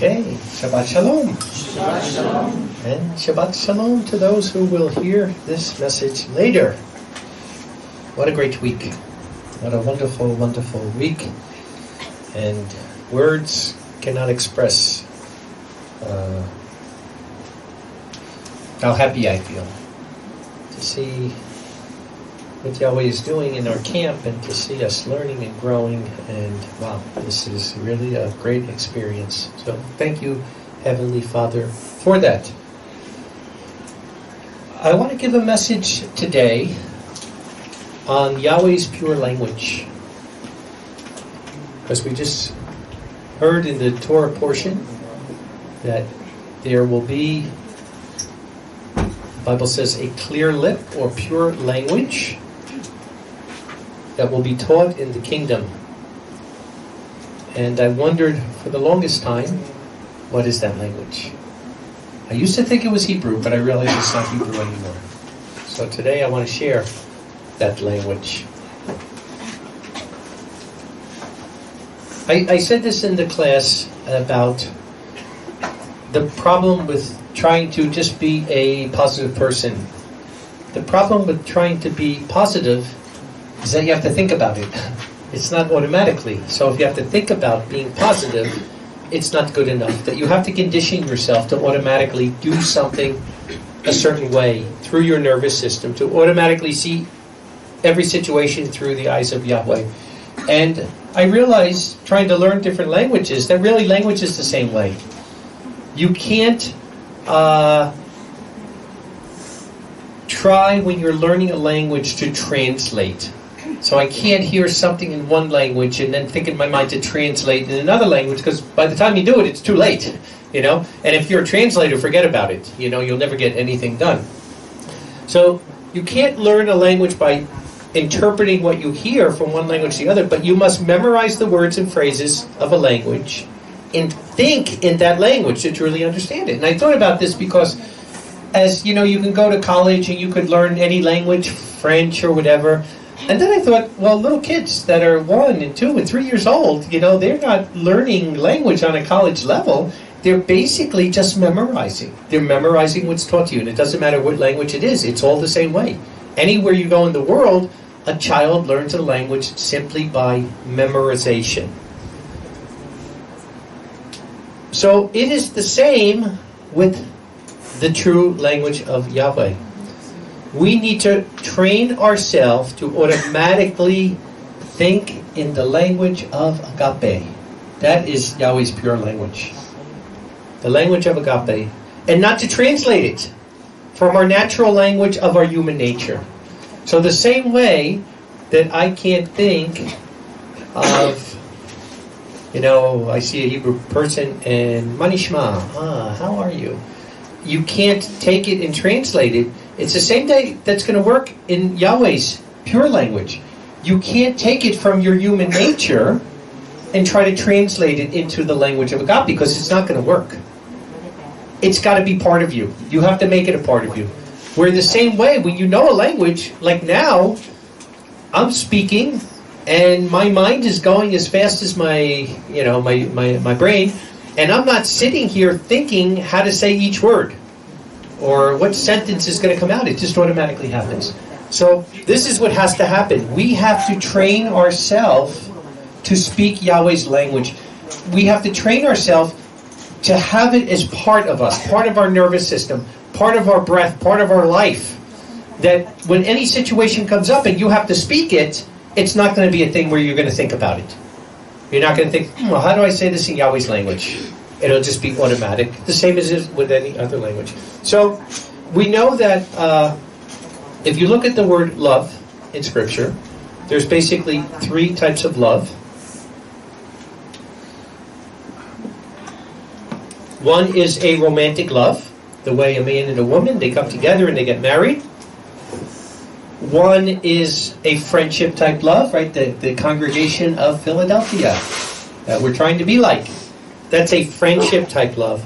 Okay, Shabbat Shalom. Shabbat Shalom. And Shabbat Shalom to those who will hear this message later. What a great week. What a wonderful, wonderful week. And words cannot express how happy I feel to see what Yahweh is doing in our camp and to see us learning and growing. And wow, this is really a great experience. So thank you, Heavenly Father, for that. I want to give a message today on Yahweh's pure language. Because we just heard in the Torah portion that there will be, the Bible says, a clear lip or pure language that will be taught in the kingdom. And I wondered for the longest time, what is that language? I used to think it was Hebrew, but I realized it's not Hebrew anymore. So today I want to share that language. I said this in the class about the problem with trying to just be a positive person. The problem with trying to be positive is that you have to think about it. It's not automatically. So if you have to think about being positive, it's not good enough. That you have to condition yourself to automatically do something a certain way through your nervous system, to automatically see every situation through the eyes of Yahweh. And I realized, trying to learn different languages, that really language is the same way. You can't try when you're learning a language to translate. So I can't hear something in one language and then think in my mind to translate in another language, because by the time you do it, it's too late, And if you're a translator, forget about it. You'll never get anything done. So you can't learn a language by interpreting what you hear from one language to the other, but you must memorize the words and phrases of a language and think in that language to truly understand it. And I thought about this because, as you can go to college and you could learn any language, French or whatever. And then I thought, well, little kids that are 1 and 2 and 3 years old, they're not learning language on a college level. They're basically just memorizing. They're memorizing what's taught to you. And it doesn't matter what language it is. It's all the same way. Anywhere you go in the world, a child learns a language simply by memorization. So it is the same with the true language of Yahweh. We need to train ourselves to automatically think in the language of Agape. That is Yahweh's pure language. The language of Agape. And not to translate it from our natural language of our human nature. So the same way that I can't think of, I see a Hebrew person and Manishma, how are you? You can't take it and translate it. It's the same day that's going to work in Yahweh's pure language. You can't take it from your human nature and try to translate it into the language of Agape, because it's not going to work. It's got to be part of you. You have to make it a part of you. Where the same way, when you know a language, like now, I'm speaking, and my mind is going as fast as my brain, and I'm not sitting here thinking how to say each word or what sentence is going to come out. It just automatically happens. So this is what has to happen. We have to train ourselves to speak Yahweh's language. We have to train ourselves to have it as part of us, part of our nervous system, part of our breath, part of our life. That when any situation comes up and you have to speak it, it's not going to be a thing where you're going to think about it. You're not going to think, well, how do I say this in Yahweh's language? It'll just be automatic, the same as is with any other language. So we know that if you look at the word love in Scripture, there's basically 3 types of love. One is a romantic love, the way a man and a woman, they come together and they get married. One is a friendship type love, right? The congregation of Philadelphia that we're trying to be like. That's a friendship type love.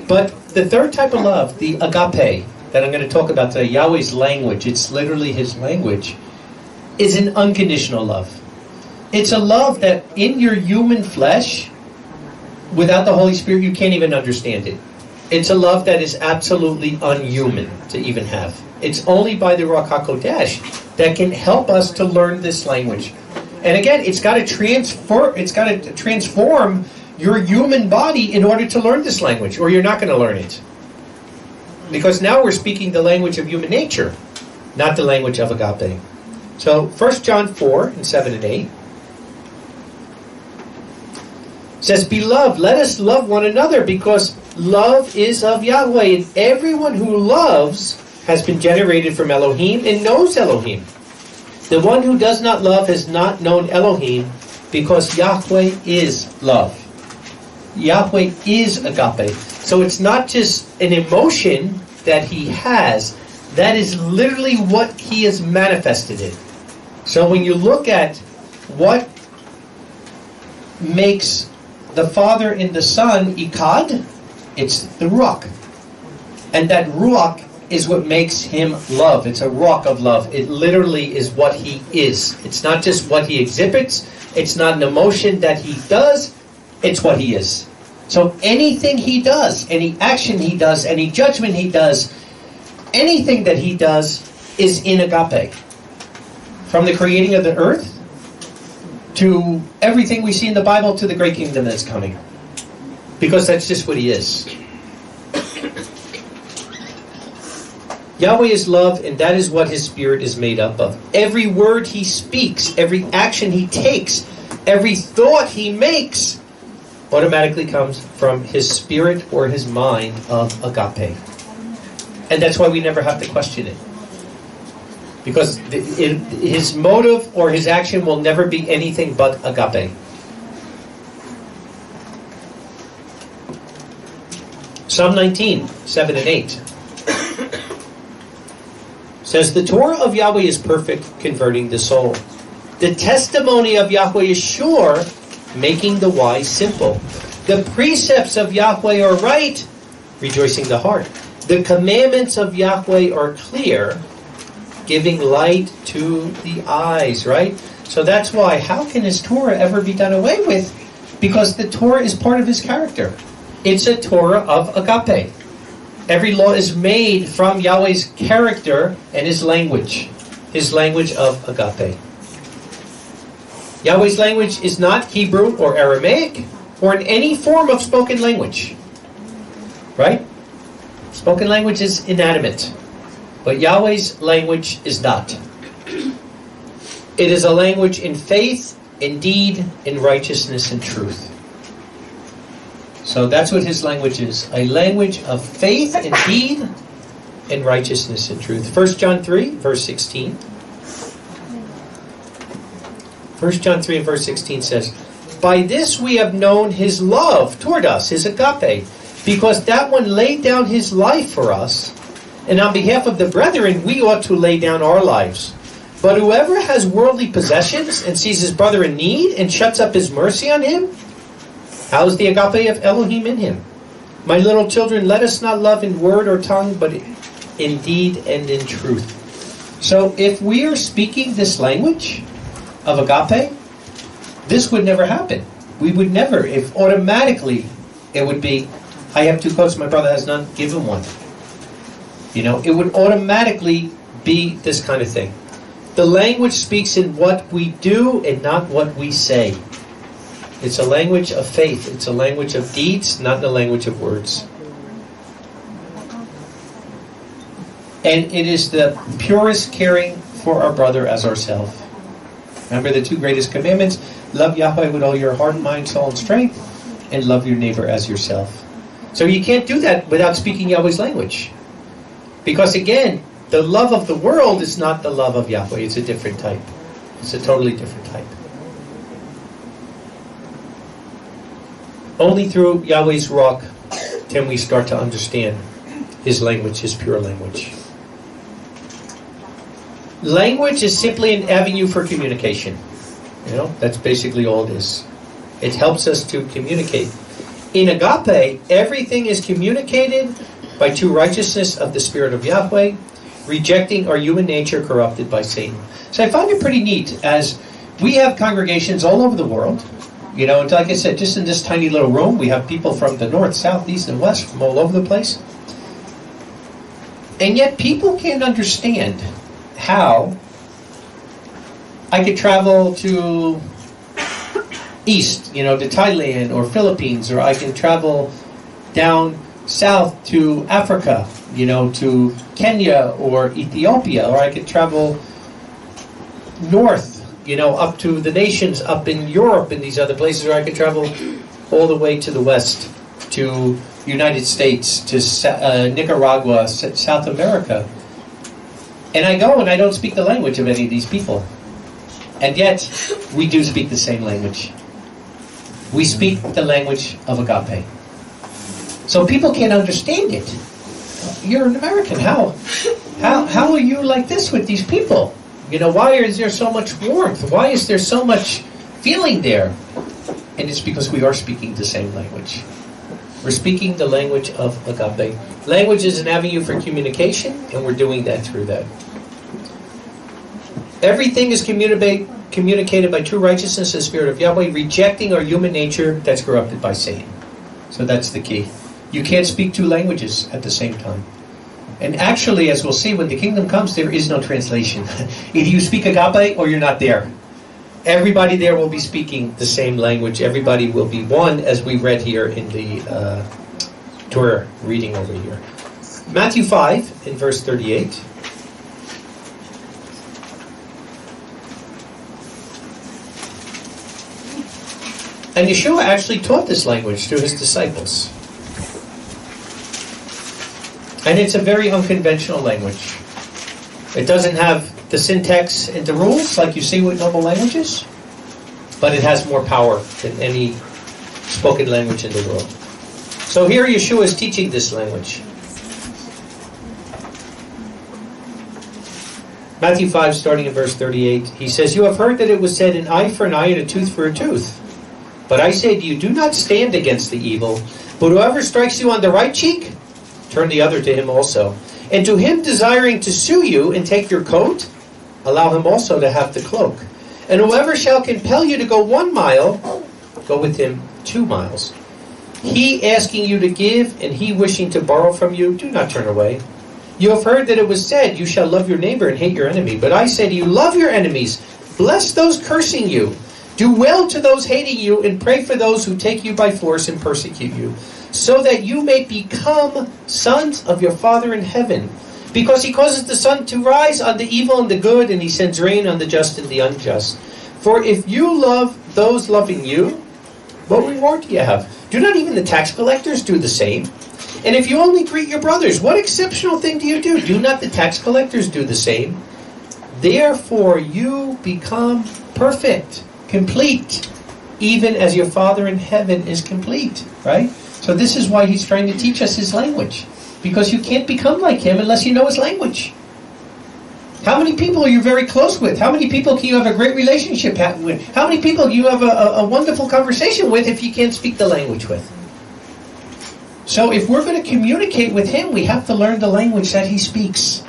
But the third type of love, the agape, that I'm going to talk about today, Yahweh's language, it's literally His language, is an unconditional love. It's a love that in your human flesh, Without the Holy Spirit, you can't even understand it. It's a love that is absolutely unhuman to even have. It's only by the Ruach HaKodesh that can help us to learn this language. And again, it's got to transform your human body in order to learn this language, or you're not going to learn it. Because now we're speaking the language of human nature, not the language of agape. So 1 John 4, and 7 and 8 says, Beloved, let us love one another, because love is of Yahweh, and everyone who loves has been generated from Elohim and knows Elohim. The one who does not love has not known Elohim, because Yahweh is love. Yahweh is agape. So it's not just an emotion that he has, that is literally what he has manifested in. So when you look at what makes the Father and the Son Ikad, it's the Ruach. And that Ruach is what makes him love. It's a Ruach of love. It literally is what he is. It's not just what he exhibits. It's not an emotion that he does. It's what he is. So anything he does, any action he does, any judgment he does, anything that he does is in agape. From the creating of the earth to everything we see in the Bible to the great kingdom that's coming. Because that's just what he is. Yahweh is love, and that is what his spirit is made up of. Every word he speaks, every action he takes, every thought he makes automatically comes from his spirit or his mind of agape. And that's why we never have to question it. Because his motive or his action will never be anything but agape. Psalm 19, 7 and 8 says, The Torah of Yahweh is perfect, converting the soul. The testimony of Yahweh is sure, making the wise simple. The precepts of Yahweh are right, rejoicing the heart. The commandments of Yahweh are clear, giving light to the eyes, right? So that's why, how can his Torah ever be done away with? Because the Torah is part of his character. It's a Torah of agape. Every law is made from Yahweh's character and his language of agape. Yahweh's language is not Hebrew or Aramaic or in any form of spoken language. Right? Spoken language is inanimate. But Yahweh's language is not. It is a language in faith, in deed, in righteousness, and truth. So that's what his language is. A language of faith, in deed, in righteousness, and truth. 1 John 3, verse 16. 1 John 3 and verse 16 says, By this we have known his love toward us, his agape, because that one laid down his life for us, and on behalf of the brethren, we ought to lay down our lives. But whoever has worldly possessions and sees his brother in need and shuts up his mercy on him, how is the agape of Elohim in him? My little children, let us not love in word or tongue, but in deed and in truth. So if we are speaking this language of agape, this would never happen. We would never, if automatically it would be, I have two coats, my brother has none, give him one. You know, it would automatically be this kind of thing. The language speaks in what we do and not what we say. It's a language of faith. It's a language of deeds, not the language of words. And it is the purest caring for our brother as ourselves. Remember the two greatest commandments? Love Yahweh with all your heart, mind, soul, and strength, and love your neighbor as yourself. So you can't do that without speaking Yahweh's language. Because again, the love of the world is not the love of Yahweh. It's a different type. It's a totally different type. Only through Yahweh's Ruach can we start to understand his language, his pure language. Language is simply an avenue for communication. You know, that's basically all it is. It helps us to communicate. In agape, everything is communicated by true righteousness of the Spirit of Yahweh, rejecting our human nature corrupted by Satan. So I find it pretty neat, as we have congregations all over the world, You know, and like I said, just in this tiny little room, we have people from the north, south, east, and west, from all over the place. And yet people can't understand how I could travel to east, you know, to Thailand or Philippines, or I can travel down south to Africa, you know, to Kenya or Ethiopia, or I could travel north, you know, up to the nations, up in Europe and these other places, or I could travel all the way to the west, to United States, to Nicaragua, South America. And I go and I don't speak the language of any of these people. And yet, we do speak the same language. We speak the language of agape. So people can't understand it. You're an American. How are you like this with these people? You know, why is there so much warmth? Why is there so much feeling there? And it's because we are speaking the same language. We're speaking the language of agape. Language is an avenue for communication, and we're doing that through that. Everything is communicated by true righteousness, the Spirit of Yahweh, rejecting our human nature that's corrupted by Satan. So that's the key. You can't speak two languages at the same time. And actually, as we'll see, when the kingdom comes, there is no translation. Either you speak agape or you're not there. Everybody there will be speaking the same language. Everybody will be one, as we read here in the Torah reading over here. Matthew 5, in verse 38. And Yeshua actually taught this language to his disciples. And it's a very unconventional language. It doesn't have the syntax and the rules like you see with normal languages, but it has more power than any spoken language in the world. So here Yeshua is teaching this language. Matthew 5, starting in verse 38, he says, "You have heard that it was said, an eye for an eye and a tooth for a tooth. But I say to you, do not stand against the evil, but whoever strikes you on the right cheek, turn the other to him also. And to him desiring to sue you and take your coat, allow him also to have the cloak. And whoever shall compel you to go 1 mile, go with him 2 miles. He asking you to give, and he wishing to borrow from you, do not turn away. You have heard that it was said, you shall love your neighbor and hate your enemy. But I say to you, love your enemies, bless those cursing you, do well to those hating you, and pray for those who take you by force and persecute you, so that you may become sons of your Father in heaven. Because he causes the sun to rise on the evil and the good, and he sends rain on the just and the unjust. For if you love those loving you, what reward do you have? Do not even the tax collectors do the same? And if you only greet your brothers, what exceptional thing do you do? Do not the tax collectors do the same? Therefore you become perfect, complete, even as your Father in heaven is complete. Right? So this is why he's trying to teach us his language. Because you can't become like him unless you know his language. How many people are you very close with? How many people can you have a great relationship with? How many people do you have a wonderful conversation with if you can't speak the language with? So if we're going to communicate with him, we have to learn the language that he speaks.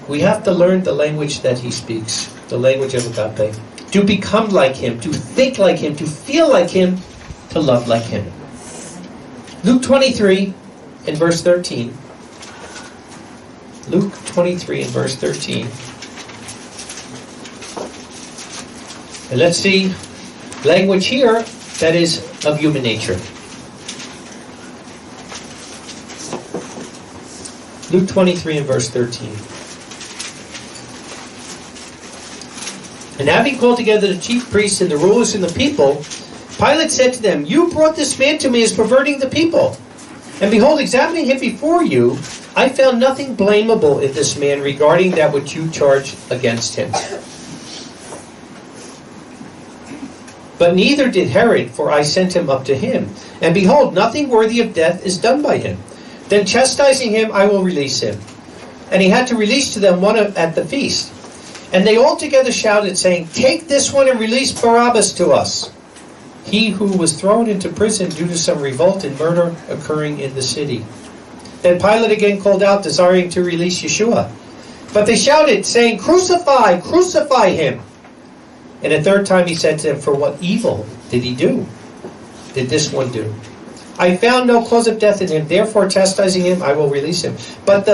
We have to learn the language that he speaks. The language of agape. To become like him, to think like him, to feel like him, to love like him. Luke 23 and verse 13. Luke 23 and verse 13. And let's see language here that is of human nature. Luke 23 and verse 13. And having called together the chief priests and the rulers and the people, Pilate said to them, you brought this man to me as perverting the people. And behold, examining him before you, I found nothing blamable in this man regarding that which you charge against him. But neither did Herod, for I sent him up to him. And behold, nothing worthy of death is done by him. Then chastising him, I will release him. And he had to release to them one at the feast. And they all together shouted, saying, take this one and release Barabbas to us. He who was thrown into prison due to some revolt and murder occurring in the city. Then Pilate again called out, desiring to release Yeshua. But they shouted, saying, crucify, crucify him. And the third time he said to them, for what evil did he do? Did this one do? I found no cause of death in him, therefore chastising him, I will release him. But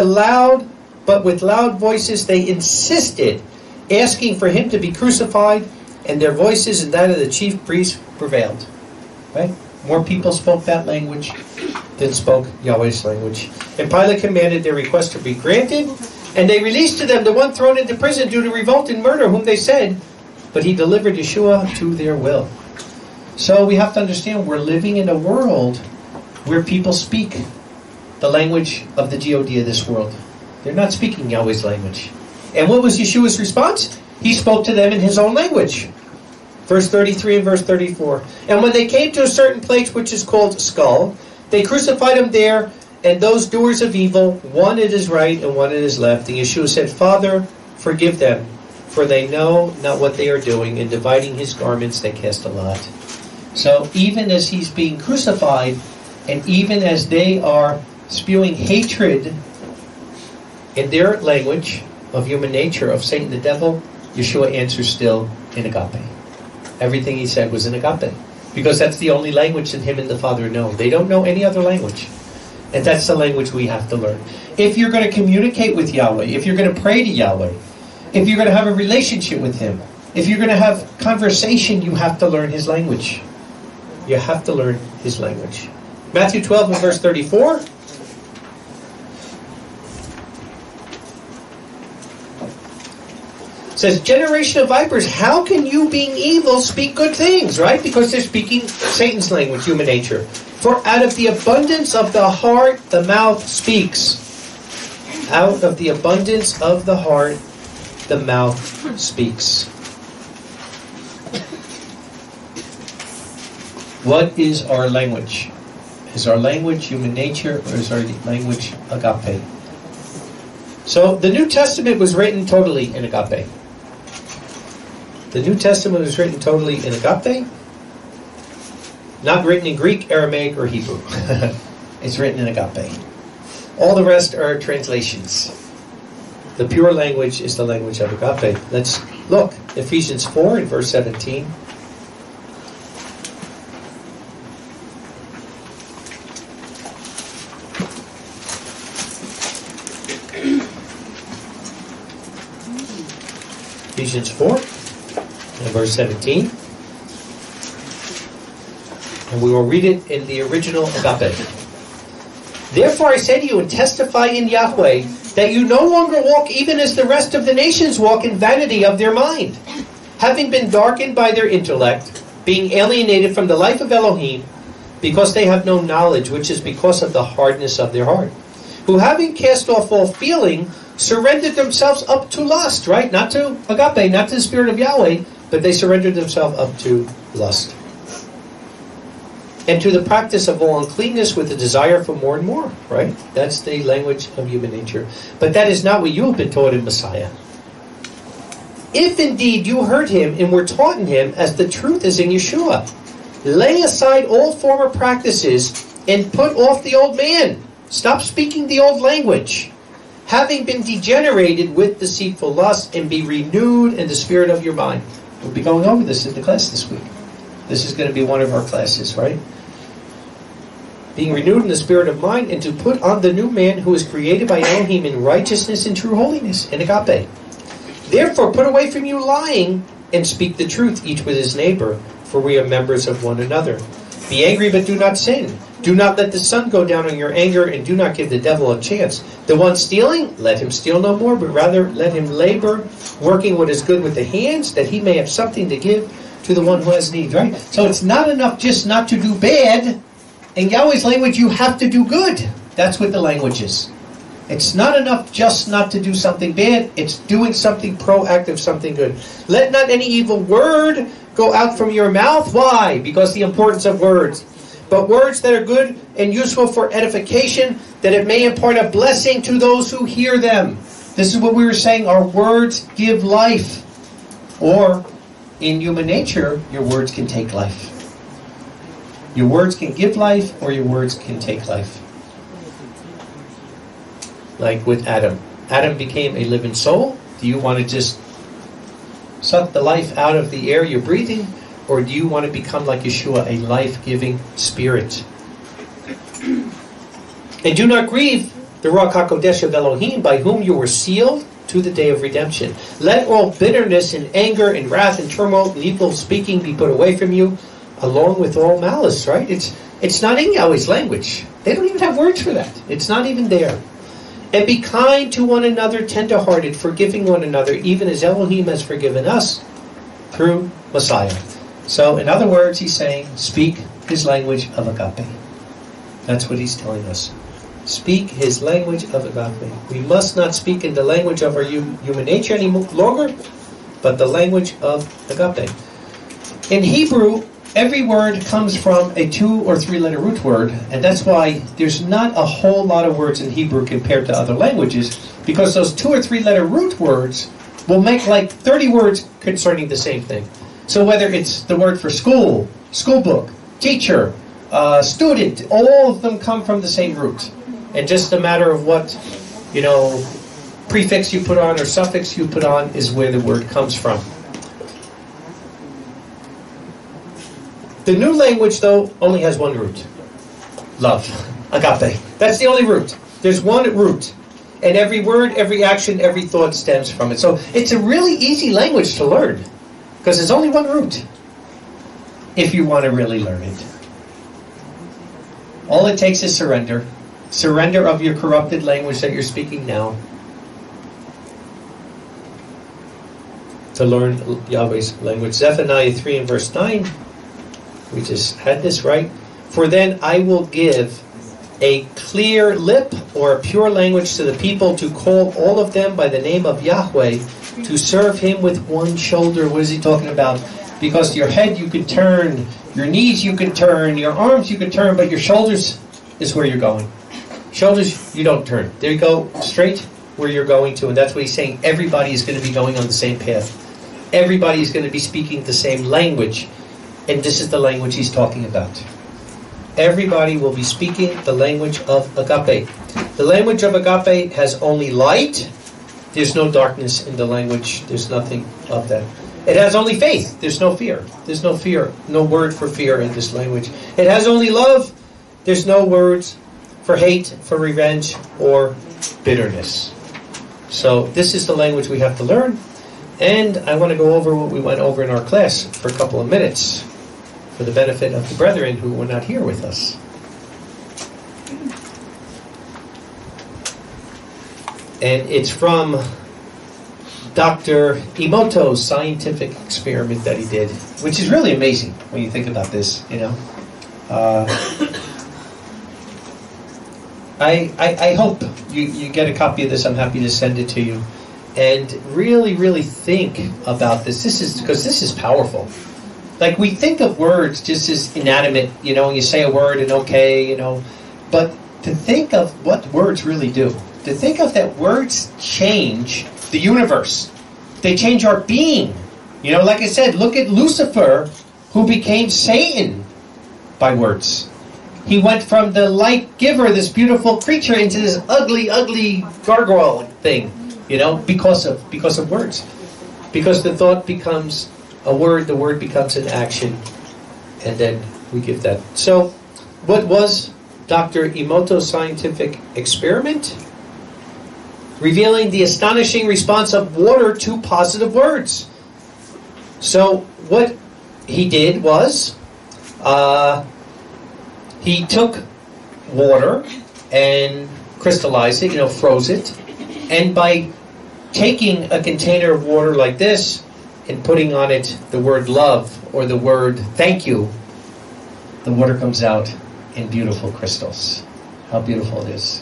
with loud voices they insisted, asking for him to be crucified, and their voices and that of the chief priests prevailed. Right? More people spoke that language than spoke Yahweh's language. And Pilate commanded their request to be granted, and they released to them the one thrown into prison due to revolt and murder, whom they said, but he delivered Yeshua to their will. So we have to understand we're living in a world where people speak the language of the God of this world. They're not speaking Yahweh's language. And what was Yeshua's response? He spoke to them in his own language. Verse 33 and verse 34. And when they came to a certain place which is called Skull, they crucified him there, and those doers of evil, one at his right and one at his left. And Yeshua said, Father, forgive them, for they know not what they are doing. In dividing his garments, they cast a lot. So even as he's being crucified, and even as they are spewing hatred in their language of human nature, of Satan the devil, Yeshua answers still in Agape. Everything he said was in Agape. Because that's the only language that him and the Father know. They don't know any other language. And that's the language we have to learn. If you're going to communicate with Yahweh, if you're going to pray to Yahweh, if you're going to have a relationship with him, if you're going to have conversation, you have to learn his language. You have to learn his language. Matthew 12 and verse 34. It says, generation of vipers, how can you, being evil, speak good things? Right? Because they're speaking Satan's language, human nature. For out of the abundance of the heart, the mouth speaks. Out of the abundance of the heart, the mouth speaks. What is our language? Is our language human nature, or is our language agape? So the New Testament was written totally in agape. The New Testament was written totally in agape. Not written in Greek, Aramaic, or Hebrew. It's written in agape. All the rest are translations. The pure language is the language of agape. Let's look. Ephesians 4 and verse 17. Ephesians 4 and verse 17. And we will read it in the original agape. Therefore I say to you and testify in Yahweh that you no longer walk even as the rest of the nations walk in vanity of their mind, having been darkened by their intellect, being alienated from the life of Elohim, because they have no knowledge, which is because of the hardness of their heart, who having cast off all feeling, surrendered themselves up to lust, right? Not to agape, not to the Spirit of Yahweh, but they surrendered themselves up to lust. And to the practice of all uncleanness with a desire for more and more, right? That's the language of human nature. But that is not what you have been taught in Messiah. If indeed you heard him and were taught in him as the truth is in Yeshua, lay aside all former practices and put off the old man. Stop speaking the old language, having been degenerated with deceitful lust, and be renewed in the spirit of your mind. We'll be going over this in the class this week. This is going to be one of our classes, right? Being renewed in the spirit of mind, and to put on the new man who is created by Elohim in righteousness and true holiness, in agape. Therefore put away from you lying, and speak the truth each with his neighbor, for we are members of one another. Be angry, but do not sin. Do not let the sun go down on your anger, and do not give the devil a chance. The one stealing, let him steal no more, but rather let him labor, working what is good with the hands, that he may have something to give to the one who has need, right? So it's not enough just not to do bad. In Yahweh's language, you have to do good. That's what the language is. It's not enough just not to do something bad. It's doing something proactive, something good. Let not any evil word go out from your mouth. Why? Because the importance of words. But words that are good and useful for edification, that it may impart a blessing to those who hear them. This is what we were saying. Our words give life. Or, in human nature, your words can take life. Your words can give life, or your words can take life. Like with Adam. Adam became a living soul. Do you want to just suck the life out of the air you're breathing? Or do you want to become like Yeshua, a life-giving spirit? And do not grieve the Ruach HaKodesh of Elohim, by whom you were sealed to the day of redemption. Let all bitterness and anger and wrath and turmoil and evil speaking be put away from you, along with all malice, right? It's not in Yahweh's language. They don't even have words for that. It's not even there. And be kind to one another, tender-hearted, forgiving one another, even as Elohim has forgiven us through Messiah. So, in other words, he's saying, speak his language of agape. That's what he's telling us. Speak his language of agape. We must not speak in the language of our human nature any longer, but the language of agape. In Hebrew, every word comes from a 2 or 3 letter root word, and that's why there's not a whole lot of words in Hebrew compared to other languages, because those 2 or 3 letter root words will make like 30 words concerning the same thing. So whether it's the word for school, school book, teacher, student, all of them come from the same root. And just a matter of what, prefix you put on or suffix you put on is where the word comes from. The new language, though, only has one root. Love. Agape. That's the only root. There's one root. And every word, every action, every thought stems from it. So it's a really easy language to learn, because there's only one root, if you want to really learn it. All it takes is surrender. Surrender of your corrupted language that you're speaking now to learn Yahweh's language. Zephaniah 3 and verse 9. We just had this, right? For then I will give a clear lip or a pure language to the people, to call all of them by the name of Yahweh, to serve him with one shoulder. What is he talking about? Because your head you could turn, your knees you could turn, your arms you could turn, but your shoulders is where you're going. Shoulders, you don't turn. There you go, straight where you're going to. And that's what he's saying. Everybody is going to be going on the same path. Everybody is going to be speaking the same language. And this is the language he's talking about. Everybody will be speaking the language of agape. The language of agape has only light. There's no darkness in the language. There's nothing of that. It has only faith. There's no fear. There's no fear. No word for fear in this language. It has only love. There's no words for hate, for revenge, or bitterness. So this is the language we have to learn. And I want to go over what we went over in our class for a couple of minutes for the benefit of the brethren who were not here with us. And it's from Dr. Emoto's scientific experiment that he did, which is really amazing when you think about this, I hope you get a copy of this. I'm happy to send it to you. And really, really think about this. This is powerful. Like, we think of words just as inanimate, you say a word and okay, but to think of what words really do, to think of that words change the universe. They change our being. Like I said, look at Lucifer, who became Satan by words. He went from the light giver, this beautiful creature, into this ugly, ugly gargoyle thing, because of words. Because the thought becomes a word, the word becomes an action, and then we give that. So, what was Dr. Emoto's scientific experiment? Revealing the astonishing response of water to positive words. So, what he did was, he took water and crystallized it, froze it, and by taking a container of water like this and putting on it the word love or the word thank you, the water comes out in beautiful crystals. How beautiful it is.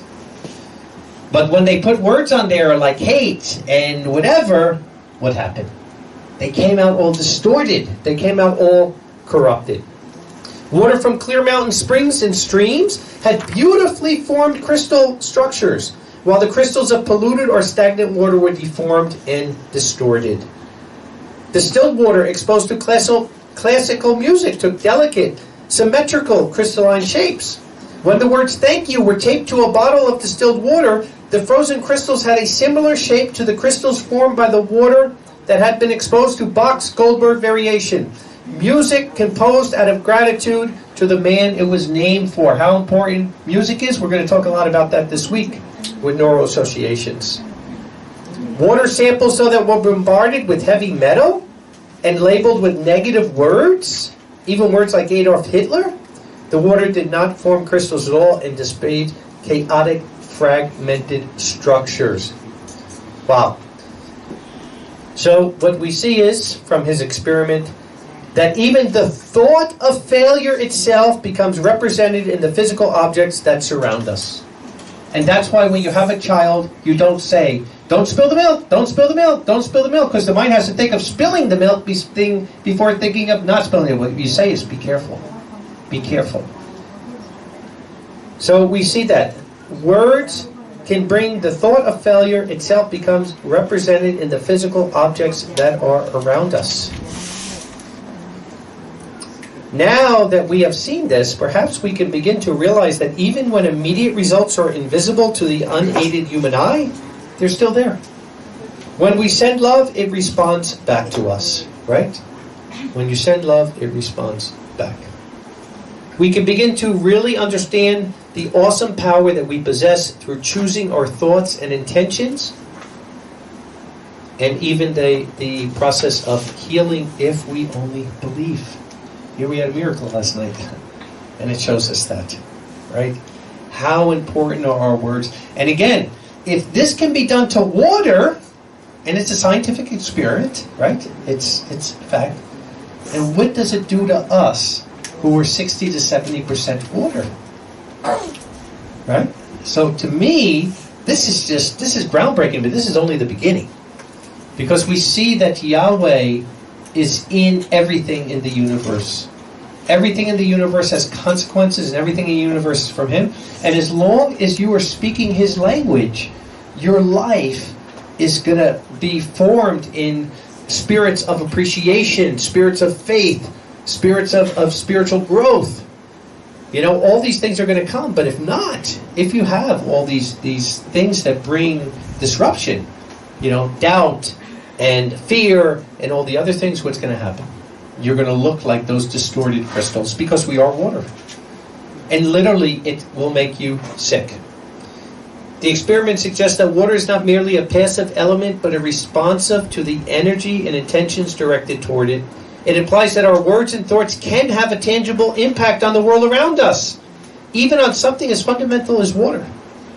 But when they put words on there like hate and whatever, what happened? They came out all distorted. They came out all corrupted. Water from clear mountain springs and streams had beautifully formed crystal structures, while the crystals of polluted or stagnant water were deformed and distorted. Distilled water exposed to classical music took delicate, symmetrical, crystalline shapes. When the words thank you were taped to a bottle of distilled water, the frozen crystals had a similar shape to the crystals formed by the water that had been exposed to Bach's Goldberg variation. Music composed out of gratitude to the man it was named for. How important music is, we're going to talk a lot about that this week with neural associations. Water samples, though, that were bombarded with heavy metal and labeled with negative words, even words like Adolf Hitler, the water did not form crystals at all and displayed chaotic, fragmented structures. Wow. So what we see is, from his experiment, that even the thought of failure itself becomes represented in the physical objects that surround us. And that's why when you have a child, you don't say, don't spill the milk, don't spill the milk, don't spill the milk, because the mind has to think of spilling the milk before thinking of not spilling it. What you say is, be careful. Be careful. So we see that words can bring the thought of failure itself becomes represented in the physical objects that are around us. Now that we have seen this, perhaps we can begin to realize that even when immediate results are invisible to the unaided human eye, they're still there. When we send love, it responds back to us, right? When you send love, it responds back. We can begin to really understand the awesome power that we possess through choosing our thoughts and intentions, and even the process of healing if we only believe. Here we had a miracle last night, and it shows us that, right? How important are our words? And again, if this can be done to water, and it's a scientific experiment, right? It's a fact. And what does it do to us who are 60 to 70% water? Right? So to me, this is groundbreaking, but this is only the beginning. Because we see that Yahweh is in everything in the universe. Everything in the universe has consequences, and everything in the universe is from Him. And as long as you are speaking His language, your life is going to be formed in spirits of appreciation, spirits of faith, spirits of spiritual growth. You know, all these things are going to come. But if not, if you have all these things that bring disruption, you know, doubt and fear and all the other things, what's going to happen? You're going to look like those distorted crystals, because we are water. And literally, it will make you sick. The experiment suggests that water is not merely a passive element, but a responsive to the energy and intentions directed toward it. It implies that our words and thoughts can have a tangible impact on the world around us, even on something as fundamental as water,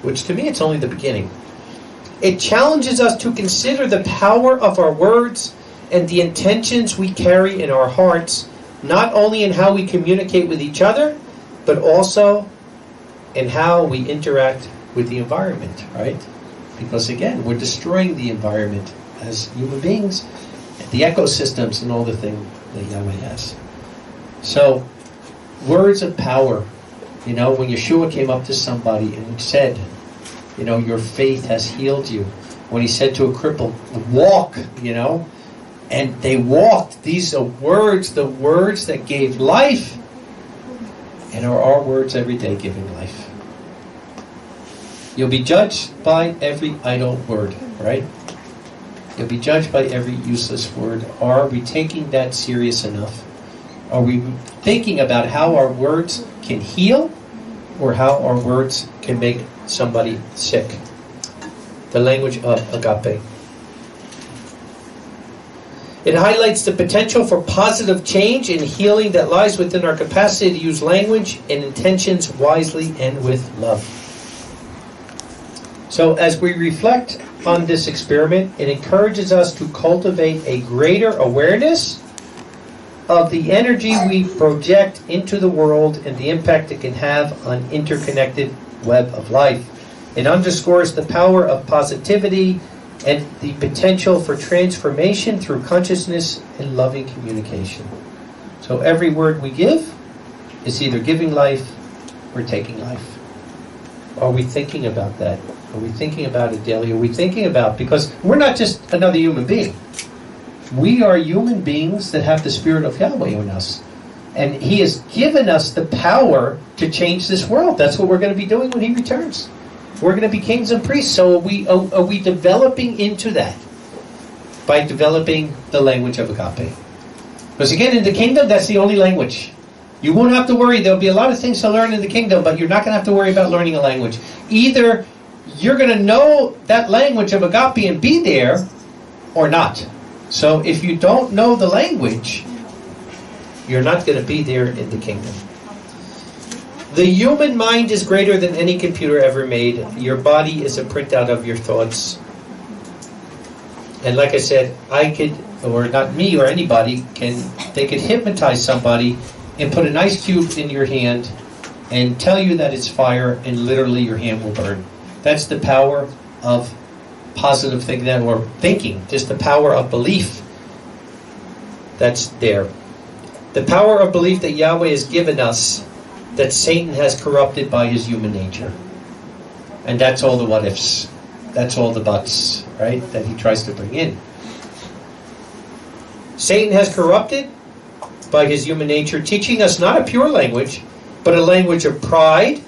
which to me, it's only the beginning. It challenges us to consider the power of our words and the intentions we carry in our hearts, not only in how we communicate with each other, but also in how we interact with the environment, right? Because again, we're destroying the environment as human beings, the ecosystems and all the things that Yahweh has. So, words of power. You know, when Yeshua came up to somebody and said, you know, your faith has healed you. When He said to a cripple, walk, you know, and they walked. These are words, the words that gave life, and are our words every day giving life. You'll be judged by every idle word, right? You'll be judged by every useless word. Are we taking that serious enough? Are we thinking about how our words can heal, or how our words can make somebody sick? The language of Agape. It highlights the potential for positive change and healing that lies within our capacity to use language and intentions wisely and with love. So as we reflect on this experiment, it encourages us to cultivate a greater awareness of the energy we project into the world and the impact it can have on interconnected web of life. It underscores the power of positivity and the potential for transformation through consciousness and loving communication. So every word we give is either giving life or taking life. Are we thinking about that? Are we thinking about it daily? Are we thinking about, because we're not just another human being. We are human beings that have the Spirit of Yahweh in us. And He has given us the power to change this world. That's what we're going to be doing when He returns. We're going to be kings and priests. So are we developing into that? by developing the language of agape. Because again, in the kingdom, that's the only language. You won't have to worry. There'll be a lot of things to learn in the kingdom, but you're not going to have to worry about learning a language. Either you're going to know that language of agape and be there, or not. So if you don't know the language, you're not going to be there in the kingdom. The human mind is greater than any computer ever made. Your body is a printout of your thoughts. And like I said, I could, or not me or anybody, they could hypnotize somebody and put an ice cube in your hand and tell you that it's fire, and literally your hand will burn. That's the power of positive thinking, or thinking, just the power of belief that's there. The power of belief that Yahweh has given us, that Satan has corrupted by his human nature. And that's all the what ifs. That's all the buts, right, that he tries to bring in. Satan has corrupted by his human nature, teaching us not a pure language, but a language of pride,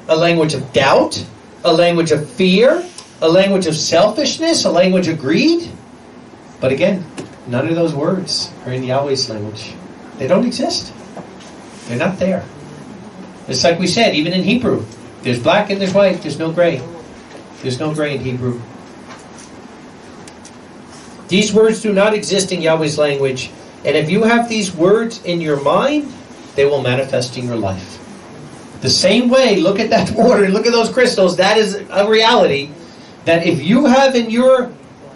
a language of doubt, a language of fear, a language of selfishness, a language of greed. But again, none of those words are in Yahweh's language. They don't exist. They're not there. It's like we said, even in Hebrew, there's black and there's white, there's no gray. There's no gray in Hebrew. These words do not exist in Yahweh's language, and if you have these words in your mind, they will manifest in your life. The same way, look at that water, look at those crystals, that is a reality, that if you have in your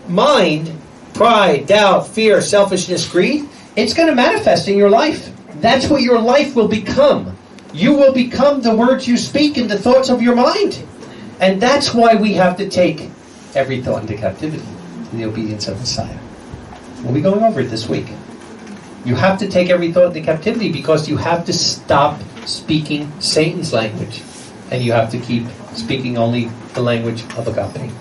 mind pride, doubt, fear, selfishness, greed, it's going to manifest in your life. That's what your life will become. You will become the words you speak and the thoughts of your mind. And that's why we have to take every thought into captivity in the obedience of Messiah. We'll be going over it this week. You have to take every thought into captivity because you have to stop speaking Satan's language. And you have to keep speaking only the language of agape.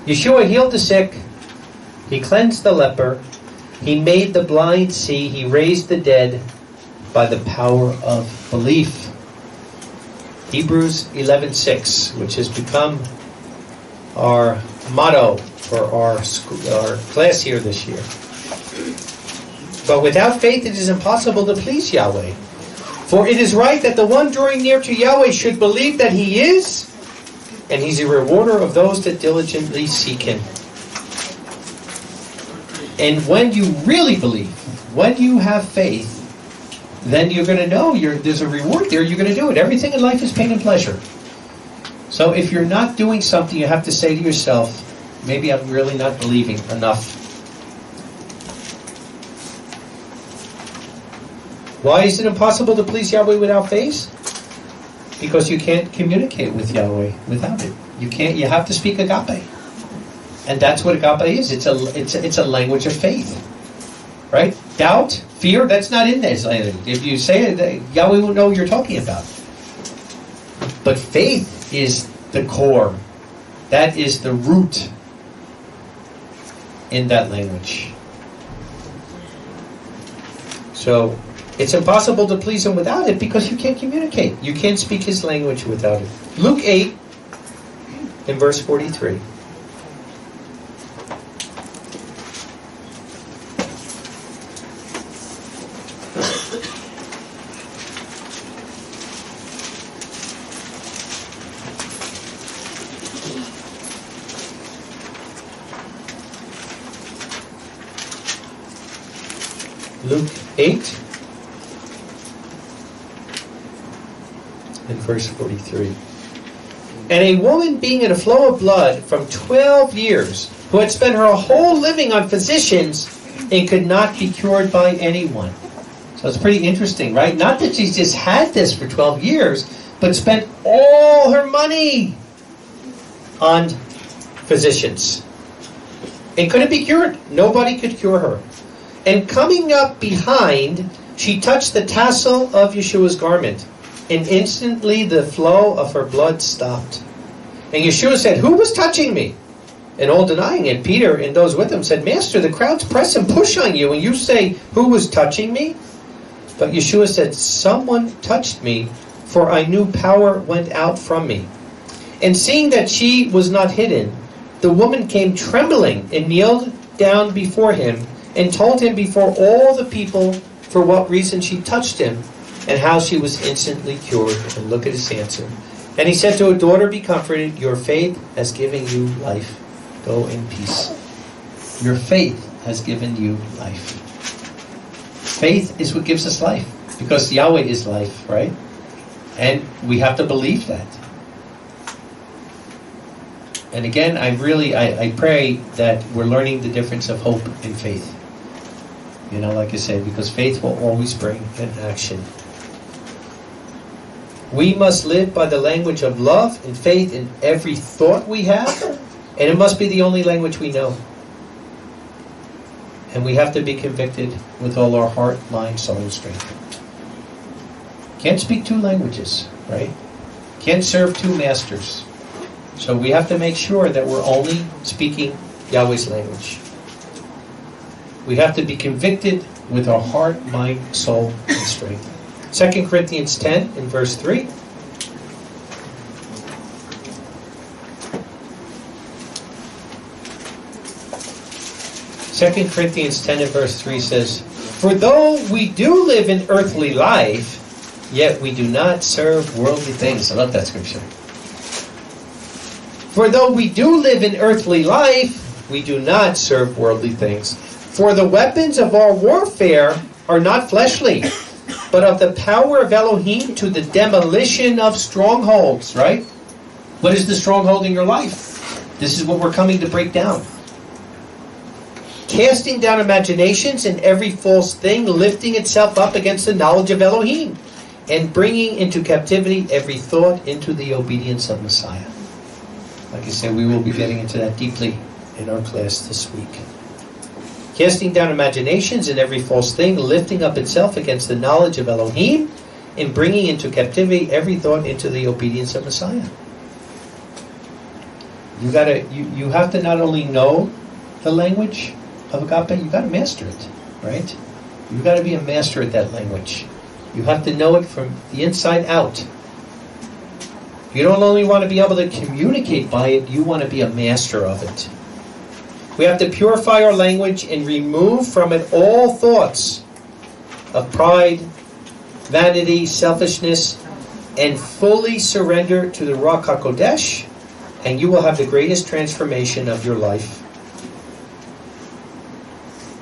Yeshua healed the sick. He cleansed the leper. He made the blind see. He raised the dead by the power of belief. Hebrews 11:6, which has become our motto for our class here this year. But without faith it is impossible to please Yahweh. For it is right that the one drawing near to Yahweh should believe that he is, and he's a rewarder of those that diligently seek him. And when you really believe, when you have faith, then you're going to know there's a reward there. You're going to do it. Everything in life is pain and pleasure. So if you're not doing something, you have to say to yourself, maybe I'm really not believing enough. Why is it impossible to please Yahweh without faith? Because you can't communicate with Yahweh without it. You can't. You have to speak agape. And that's what agape is. It's a language of faith, right? Doubt, fear, that's not in this language. If you say it, Yahweh will know what you're talking about. But faith is the core. That is the root in that language. So it's impossible to please him without it because you can't communicate. You can't speak his language without it. Luke 8 in verse 43. Luke 8 and verse 43. And a woman being in a flow of blood from 12 years, who had spent her whole living on physicians and could not be cured by anyone. So it's pretty interesting, right? Not that she just had this for 12 years, but spent all her money on physicians. And couldn't be cured. Nobody could cure her. And coming up behind, she touched the tassel of Yeshua's garment. And instantly the flow of her blood stopped. And Yeshua said, "Who was touching me?" And all denying it, Peter and those with him said, "Master, the crowds press and push on you, and you say, 'Who was touching me?'" But Yeshua said, "Someone touched me, for I knew power went out from me." And seeing that she was not hidden, the woman came trembling and kneeled down before him and told him before all the people for what reason she touched him and how she was instantly cured. And look at his answer. And he said to her, daughter, be comforted. Your faith has given you life. Go in peace. Your faith has given you life. Faith is what gives us life, because Yahweh is life, right? And we have to believe that. And again, I pray that we're learning the difference of hope and faith. You know, like I said, because faith will always bring an action. We must live by the language of love and faith in every thought we have, and it must be the only language we know. And we have to be convicted with all our heart, mind, soul, and strength. Can't speak two languages, right? Can't serve two masters. So we have to make sure that we're only speaking Yahweh's language. We have to be convicted with our heart, mind, soul, and strength. 2 Corinthians 10 in verse 3. Second Corinthians 10 and verse 3 says, for though we do live in earthly life, yet we do not serve worldly things. I love that scripture. For though we do live in earthly life, we do not serve worldly things. For the weapons of our warfare are not fleshly, but of the power of Elohim to the demolition of strongholds, right? What is the stronghold in your life? This is what we're coming to break down. Casting down imaginations and every false thing lifting itself up against the knowledge of Elohim, and bringing into captivity every thought into the obedience of Messiah. Like I said, we will be getting into that deeply in our class this week. Casting down imaginations and every false thing lifting up itself against the knowledge of Elohim, and bringing into captivity every thought into the obedience of Messiah. You have to not only know the language of Agape, you got to master it, right? You got to be a master at that language. You have to know it from the inside out. You don't only want to be able to communicate by it, you want to be a master of it. We have to purify our language and remove from it all thoughts of pride, vanity, selfishness, and fully surrender to the Ruach HaKodesh, and you will have the greatest transformation of your life.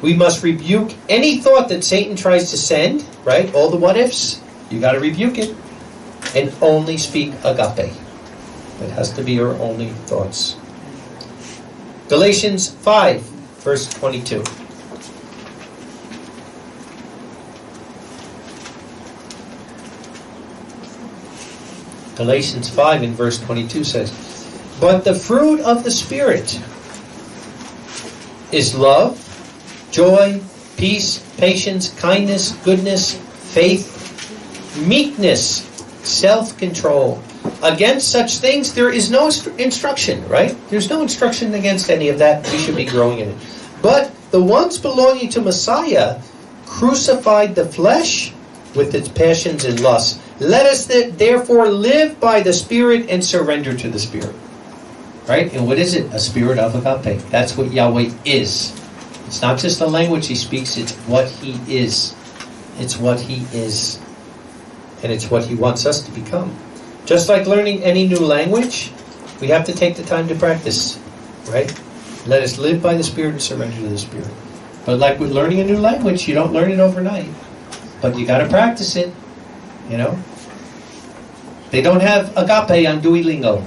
We must rebuke any thought that Satan tries to send, right? All the what-ifs, you got to rebuke it. And only speak Agape. It has to be our only thoughts. Galatians 5, verse 22. Galatians 5 in verse 22 says, but the fruit of the Spirit is love, joy, peace, patience, kindness, goodness, faith, meekness, self-control. Against such things there is no instruction, right? There's no instruction against any of that. We should be growing in it. But the ones belonging to Messiah crucified the flesh with its passions and lusts. Let us therefore live by the Spirit and surrender to the Spirit. Right? And what is it? A spirit of Agape. That's what Yahweh is. It's not just the language He speaks, it's what He is. It's what He is. And it's what He wants us to become. Just like learning any new language, we have to take the time to practice. Right? Let us live by the Spirit and surrender to the Spirit. But like with learning a new language, you don't learn it overnight. But you got to practice it. You know? They don't have Agape on Duolingo.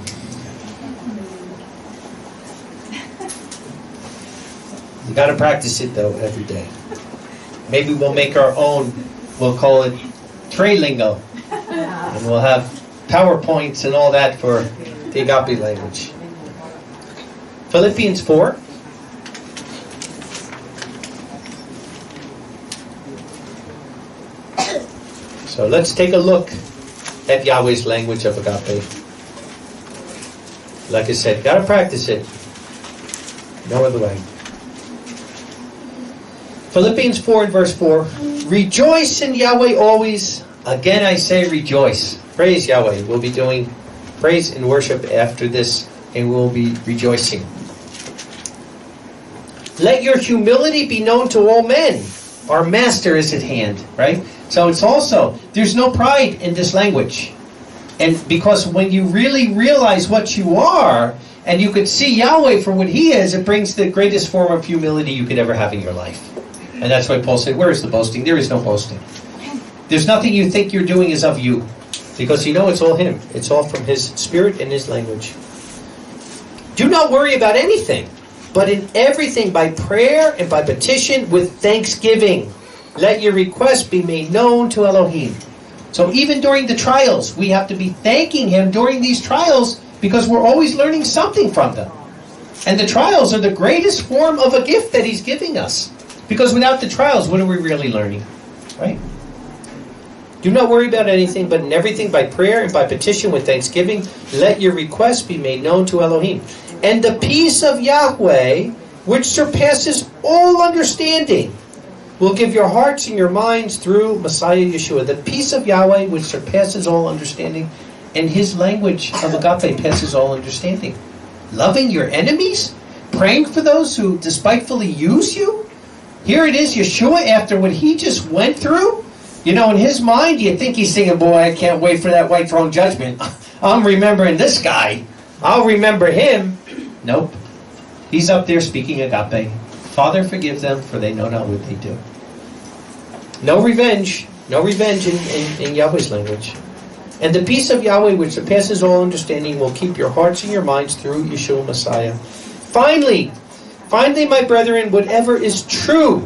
You got to practice it, though, every day. Maybe we'll make our own, we'll call it Trilingo. And we'll have PowerPoints and all that for the Agape language. Philippians 4. So let's take a look at Yahweh's language of Agape. Like I said, got to practice it. No other way. Philippians 4 and verse 4. Rejoice in Yahweh always. Again I say rejoice. Praise Yahweh. We'll be doing praise and worship after this, and we'll be rejoicing. Let your humility be known to all men. Our master is at hand, right? So it's also, there's no pride in this language. And because when you really realize what you are, and you could see Yahweh for what He is, it brings the greatest form of humility you could ever have in your life. And that's why Paul said, where is the boasting? There is no boasting. There's nothing you think you're doing is of you. Because you know it's all Him. It's all from His Spirit and His language. Do not worry about anything, but in everything by prayer and by petition with thanksgiving. Let your requests be made known to Elohim. So even during the trials, we have to be thanking Him during these trials because we're always learning something from them. And the trials are the greatest form of a gift that He's giving us. Because without the trials, what are we really learning? Right? Do not worry about anything, but in everything by prayer and by petition with thanksgiving, let your requests be made known to Elohim. And the peace of Yahweh, which surpasses all understanding, will give your hearts and your minds through Messiah Yeshua. The peace of Yahweh, which surpasses all understanding, and His language of agape passes all understanding. Loving your enemies? Praying for those who despitefully use you? Here it is, Yeshua, after what He just went through. You know, in His mind, you think He's thinking, boy, I can't wait for that white throne judgment. I'm remembering this guy. I'll remember him. Nope. He's up there speaking agape. Father, forgive them, for they know not what they do. No revenge. No revenge in Yahweh's language. And the peace of Yahweh, which surpasses all understanding, will keep your hearts and your minds through Yeshua Messiah. Finally, my brethren, whatever is true,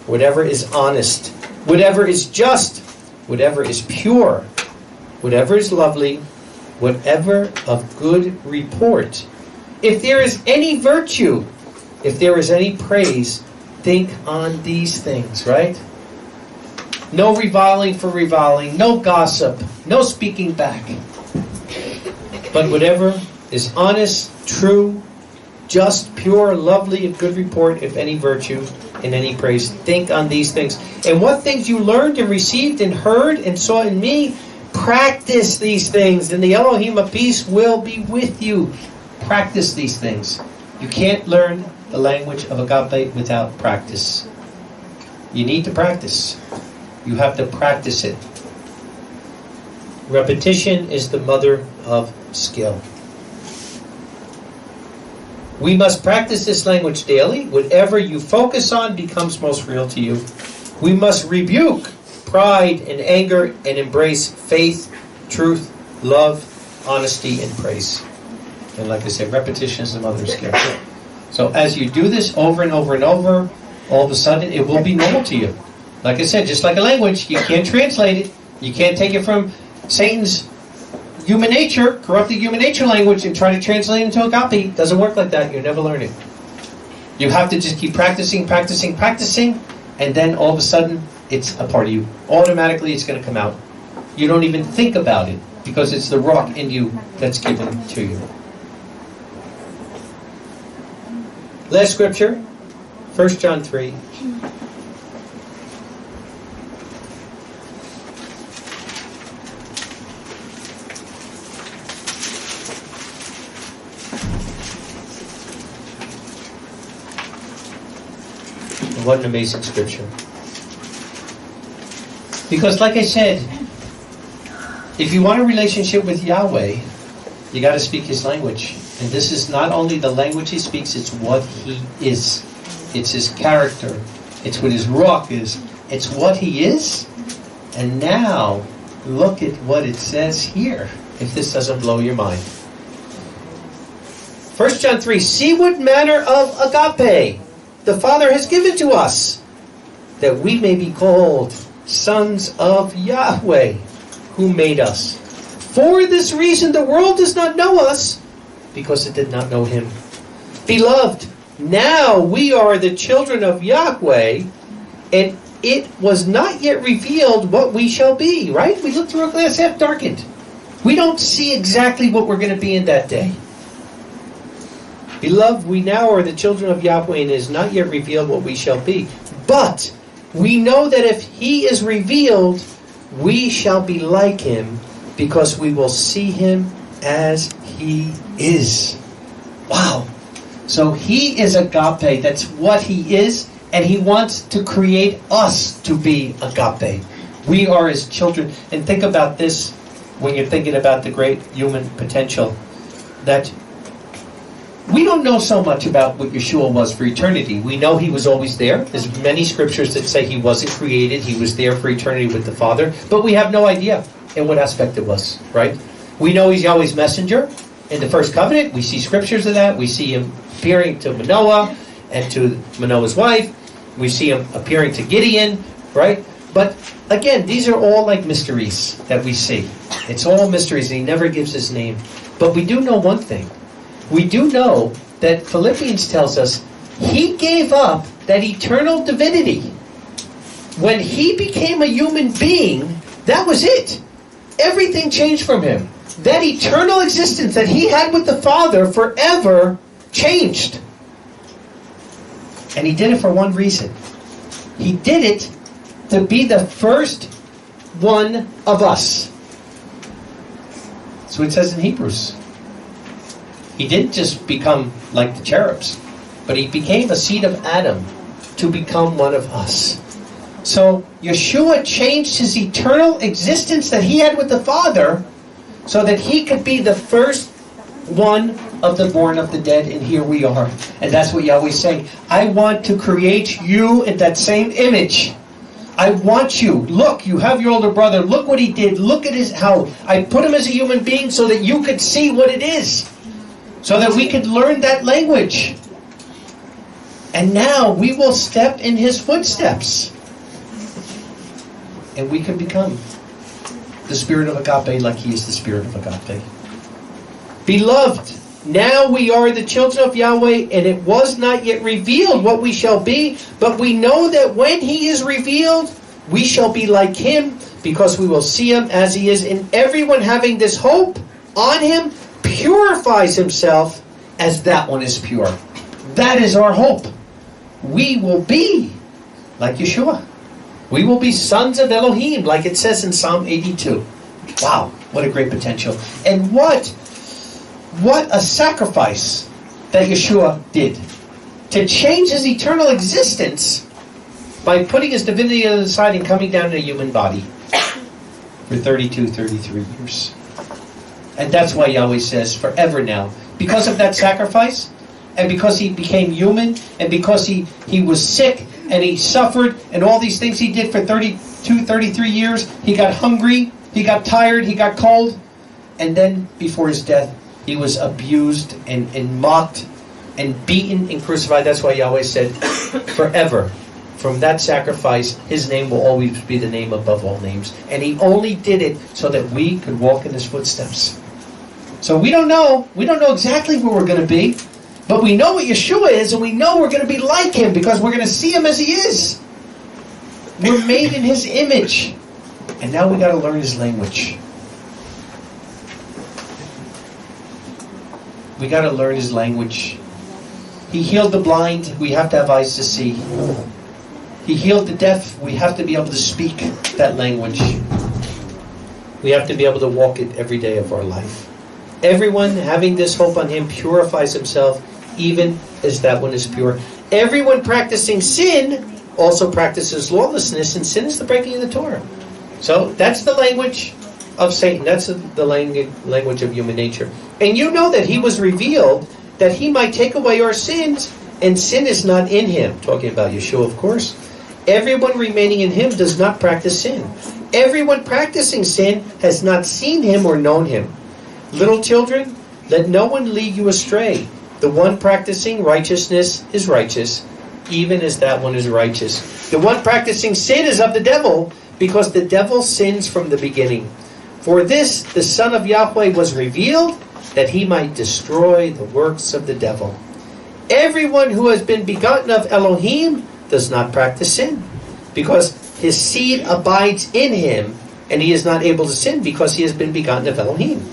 whatever is honest, whatever is just, whatever is pure, whatever is lovely, whatever of good report, if there is any virtue, if there is any praise, think on these things, right? No reviling for reviling, no gossip, no speaking back. But whatever is honest, true, just, pure, lovely, of good report, if any virtue and any praise, think on these things. And what things you learned and received and heard and saw in me, practice these things, and the Elohim of peace will be with you. Practice these things. You can't learn the language of agape without practice. You need to practice. You have to practice it. Repetition is the mother of skill. We must practice this language daily. Whatever you focus on becomes most real to you. We must rebuke pride and anger and embrace faith, truth, love, honesty, and praise. And like I said, repetition is the mother of skill. So as you do this over and over and over, all of a sudden it will be normal to you. Like I said, just like a language, you can't translate it. You can't take it from Satan's human nature, corrupted human nature language, and try to translate it into agape. It doesn't work like that. You'll never learn it. You have to just keep practicing, and then all of a sudden, it's a part of you. Automatically, it's going to come out. You don't even think about it, because it's the rock in you that's given to you. Last scripture, 1 John 3. What an amazing scripture. Because like I said, if you want a relationship with Yahweh, you got to speak His language. And this is not only the language He speaks, it's what He is. It's His character. It's what His rock is. It's what He is. And now, look at what it says here, if this doesn't blow your mind. 1 John 3, see what manner of agape the Father has given to us, that we may be called sons of Yahweh, who made us. For this reason the world does not know us, because it did not know Him. Beloved, now we are the children of Yahweh, and it was not yet revealed what we shall be, right? We look through a glass half darkened. We don't see exactly what we're going to be in that day. Beloved, we now are the children of Yahweh, and it is not yet revealed what we shall be. But we know that if He is revealed, we shall be like Him, because we will see Him as he is. Wow. So he is agape. That's what he is. And he wants to create us to be agape. We are his children. And think about this when you're thinking about the great human potential. That we don't know so much about what Yeshua was for eternity. We know he was always there. There's many scriptures that say he wasn't created. He was there for eternity with the Father. But we have no idea in what aspect it was, right? We know he's Yahweh's messenger. In the first covenant, we see scriptures of that. We see him appearing to Manoah and to Manoah's wife. We see him appearing to Gideon, right? But again, these are all like mysteries that we see. It's all mysteries, and he never gives his name. But we do know one thing. We do know that Philippians tells us he gave up that eternal divinity. When he became a human being, that was it. Everything changed from him. That eternal existence that he had with the Father forever changed. And he did it for one reason. He did it to be the first one of us. That's what it says in Hebrews. He didn't just become like the cherubs, but he became a seed of Adam to become one of us. So Yeshua changed his eternal existence that he had with the Father so that he could be the first one of the born of the dead, and here we are. And that's what Yahweh's saying. I want to create you in that same image. I want you. Look, you have your older brother. Look what he did. Look at how I put him as a human being so that you could see what it is. So that we could learn that language. And now we will step in his footsteps. And we can become the spirit of agape like he is the spirit of agape. Beloved, now we are the children of Yahweh, and it was not yet revealed what we shall be, but we know that when he is revealed, we shall be like him, because we will see him as he is. And everyone having this hope on him purifies himself as that one is pure. That is our hope. We will be like Yeshua. We will be sons of Elohim, like it says in Psalm 82. Wow, what a great potential. And what a sacrifice that Yeshua did. To change his eternal existence by putting his divinity on the side and coming down in a human body for 32, 33 years. And that's why Yahweh says forever now. Because of that sacrifice, and because he became human, and because he was sick, and he suffered, and all these things he did for 32, 33 years, he got hungry, he got tired, he got cold, and then before his death, he was abused and mocked and beaten and crucified. That's why Yahweh said, forever, from that sacrifice, his name will always be the name above all names. And he only did it so that we could walk in his footsteps. So we don't know exactly where we're going to be, but we know what Yeshua is, and we know we're going to be like him because we're going to see him as he is. We're made in his image. And now we got to learn his language. We got to learn his language. He healed the blind. We have to have eyes to see. He healed the deaf. We have to be able to speak that language. We have to be able to walk it every day of our life. Everyone having this hope on him purifies himself, even as that one is pure. Everyone practicing sin also practices lawlessness, and sin is the breaking of the Torah. So that's the language of Satan. That's the language of human nature. And you know that he was revealed that he might take away our sins, and sin is not in him. Talking about Yeshua, of course. Everyone remaining in him does not practice sin. Everyone practicing sin has not seen him or known him. Little children, let no one lead you astray. The one practicing righteousness is righteous, even as that one is righteous. The one practicing sin is of the devil, because the devil sins from the beginning. For this, the Son of Yahweh was revealed, that he might destroy the works of the devil. Everyone who has been begotten of Elohim does not practice sin, because his seed abides in him, and he is not able to sin because he has been begotten of Elohim.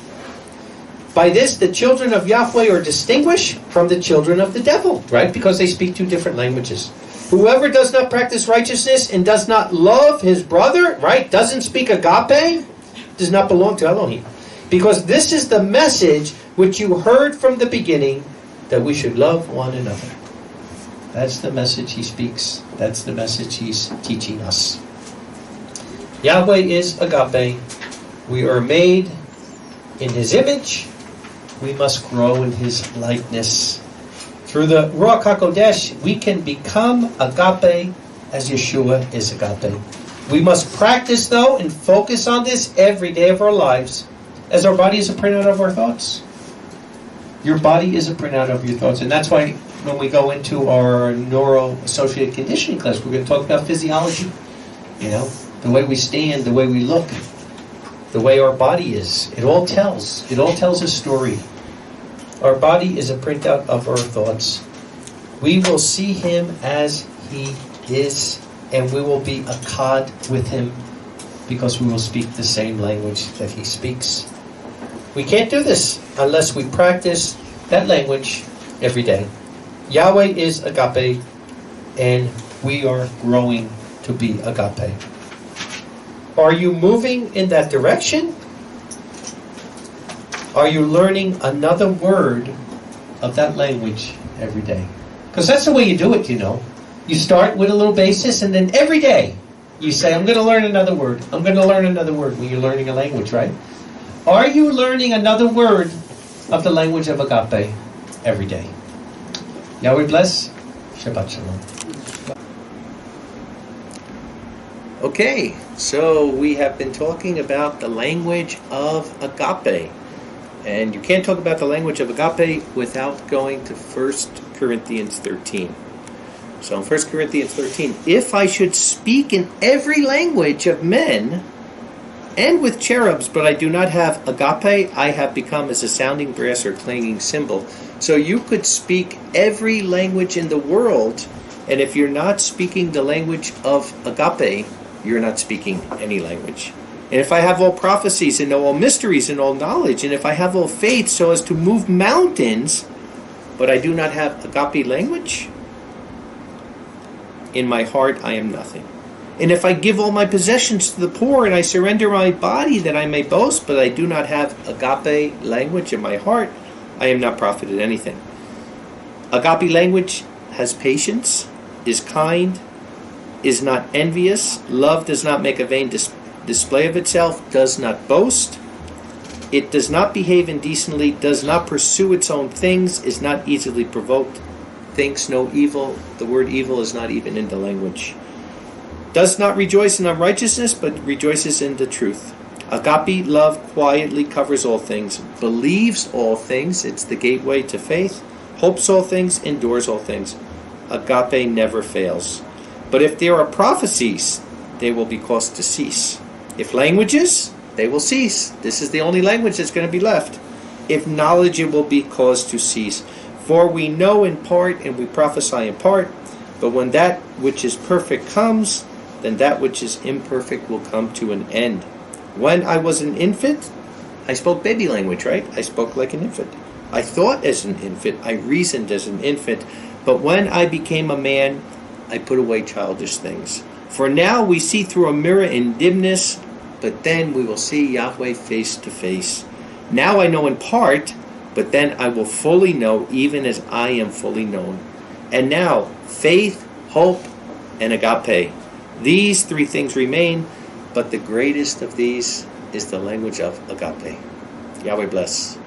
By this, the children of Yahweh are distinguished from the children of the devil, right? Because they speak two different languages. Whoever does not practice righteousness and does not love his brother, right? Doesn't speak agape, does not belong to Elohim. Because this is the message which you heard from the beginning, that we should love one another. That's the message he speaks. That's the message he's teaching us. Yahweh is agape. We are made in his image. We must grow in his likeness. Through the Ruach HaKodesh, we can become agape as Yeshua is agape. We must practice, though, and focus on this every day of our lives, as our body is a printout of our thoughts. Your body is a printout of your thoughts. And that's why when we go into our neuro-associated conditioning class, we're going to talk about physiology. You know, the way we stand, the way we look, the way our body is. It all tells a story. Our body is a printout of our thoughts. We will see him as he is, and we will be akkad with him, because we will speak the same language that he speaks. We can't do this unless we practice that language every day. Yahweh is agape, and we are growing to be agape. Are you moving in that direction? Are you learning another word of that language every day? Because that's the way you do it, you know. You start with a little basis, and then every day you say, I'm going to learn another word. I'm going to learn another word when you're learning a language, right? Are you learning another word of the language of agape every day? Yahweh bless. Shabbat shalom. Okay, so we have been talking about the language of agape. And you can't talk about the language of agape without going to 1 Corinthians 13. So in 1 Corinthians 13, if I should speak in every language of men and with cherubs, but I do not have agape, I have become as a sounding brass or clanging cymbal. So you could speak every language in the world, and if you're not speaking the language of agape, you're not speaking any language. And if I have all prophecies and know all mysteries and all knowledge, and if I have all faith so as to move mountains, but I do not have agape language, in my heart I am nothing. And if I give all my possessions to the poor, and I surrender my body that I may boast, but I do not have agape language in my heart, I am not profited anything. Agape language has patience, is kind, is not envious. Love does not make a vain display of itself, does not boast. It does not behave indecently, does not pursue its own things, is not easily provoked, thinks no evil. The word evil is not even in the language. Does not rejoice in unrighteousness, but rejoices in the truth. Agape love quietly covers all things, believes all things, it's the gateway to faith, hopes all things, endures all things. Agape never fails. But if there are prophecies, they will be caused to cease. If languages, they will cease. This is the only language that's going to be left. If knowledge, it will be caused to cease. For we know in part and we prophesy in part, but when that which is perfect comes, then that which is imperfect will come to an end. When I was an infant, I spoke baby language, right? I spoke like an infant. I thought as an infant. I reasoned as an infant. But when I became a man, I put away childish things. For now we see through a mirror in dimness, but then we will see Yahweh face to face. Now I know in part, but then I will fully know, even as I am fully known. And now, faith, hope, and agape. These three things remain, but the greatest of these is the language of agape. Yahweh bless.